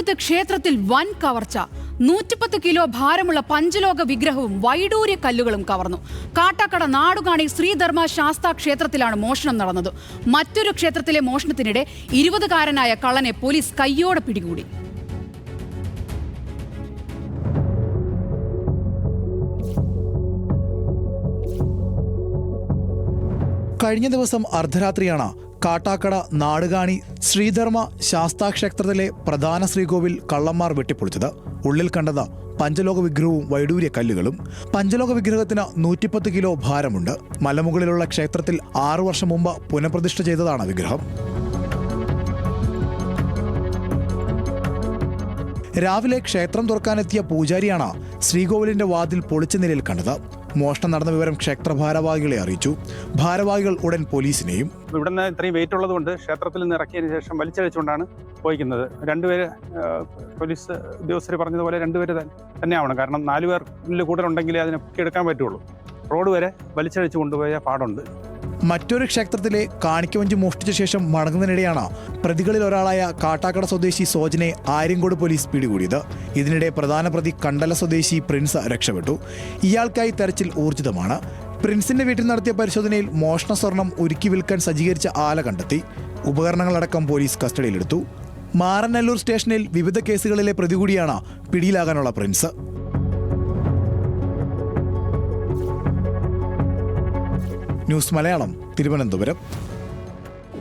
തിരുവനന്തപുരത്ത് ക്ഷേത്രത്തിൽ വൻ കവർച്ച. 110 കിലോ ഭാരമുള്ള പഞ്ചലോക വിഗ്രഹവും വൈഡൂര്യ കല്ലുകളും കവർന്നു. കാട്ടാക്കട നാടുകാണി ശ്രീധർമ്മ ശാസ്താ ക്ഷേത്രത്തിലാണ് മോഷണം നടന്നത്. മറ്റൊരു ക്ഷേത്രത്തിലെ മോഷണത്തിനിടെ 20-കാരനായ കള്ളനെ പോലീസ് കയ്യോടെ പിടികൂടി. കഴിഞ്ഞ ദിവസം അർദ്ധരാത്രിയാണ് കാട്ടാക്കട നാടുകാണി ശ്രീധർമ്മ ശാസ്താ ക്ഷേത്രത്തിലെ പ്രധാന ശ്രീകോവിൽ കള്ളന്മാർ വെട്ടിപ്പൊളിച്ചത്. ഉള്ളിൽ കണ്ടത് പഞ്ചലോക വിഗ്രഹവും വൈഡൂര്യ കല്ലുകളും. പഞ്ചലോക വിഗ്രഹത്തിന് 110 കിലോ ഭാരമുണ്ട്. മലമുകളിലുള്ള ക്ഷേത്രത്തിൽ 6 വർഷം മുമ്പ് പുനഃപ്രതിഷ്ഠ ചെയ്തതാണ് വിഗ്രഹം. രാവിലെ ക്ഷേത്രം തുറക്കാനെത്തിയ പൂജാരിയാണ് ശ്രീകോവിലിന്റെ വാതിൽ പൊളിച്ച നിലയിൽ കണ്ടത്. മോഷണം നടന്ന വിവരം ക്ഷേത്ര ഭാരവാഹികളെ അറിയിച്ചു. ഭാരവാഹികൾ ഉടൻ പോലീസിനെയും. ഇവിടുന്ന് ഇത്രയും വെയിറ്റ് ഉള്ളതുകൊണ്ട് ക്ഷേത്രത്തിൽ നിന്ന് ഇറക്കിയതിനു ശേഷം വലിച്ചഴിച്ചുകൊണ്ടാണ് പോയിക്കുന്നത്. 2 പേര് പോലീസ് ഉദ്യോഗസ്ഥർ പറഞ്ഞതുപോലെ 2 പേര് തന്നെ ആവണം. കാരണം 4 പേരിൽ കൂടുതലുണ്ടെങ്കിലേ അതിനെ പൊക്കിയെടുക്കാൻ പറ്റുള്ളൂ. റോഡ് വരെ വലിച്ചഴിച്ചു കൊണ്ടുപോയ പാടുണ്ട്. മറ്റൊരു ക്ഷേത്രത്തിലെ കാണിക്കവഞ്ചി മോഷ്ടിച്ച ശേഷം മടങ്ങുന്നതിനിടെയാണ് പ്രതികളിൽ ഒരാളായ കാട്ടാക്കട സ്വദേശി സോജനെ ആര്യങ്കോട് പോലീസ് പിടികൂടിയത്. ഇതിനിടെ പ്രധാന പ്രതി കണ്ടല സ്വദേശി പ്രിൻസ് രക്ഷപ്പെട്ടു. ഇയാൾക്കായി തെരച്ചിൽ ഊർജിതമാണ്. പ്രിൻസിന്റെ വീട്ടിൽ നടത്തിയ പരിശോധനയിൽ മോഷണ സ്വർണം ഉരുക്കി വിൽക്കാൻ സജ്ജീകരിച്ച ആല കണ്ടെത്തി. ഉപകരണങ്ങളടക്കം പോലീസ് കസ്റ്റഡിയിലെടുത്തു. മാറനല്ലൂർ സ്റ്റേഷനിൽ വിവിധ കേസുകളിലെ പ്രതി കൂടിയാണ് പിടിയിലാകാനുള്ള പ്രിൻസ്. ന്യൂസ് മലയാളം, തിരുവനന്തപുരം.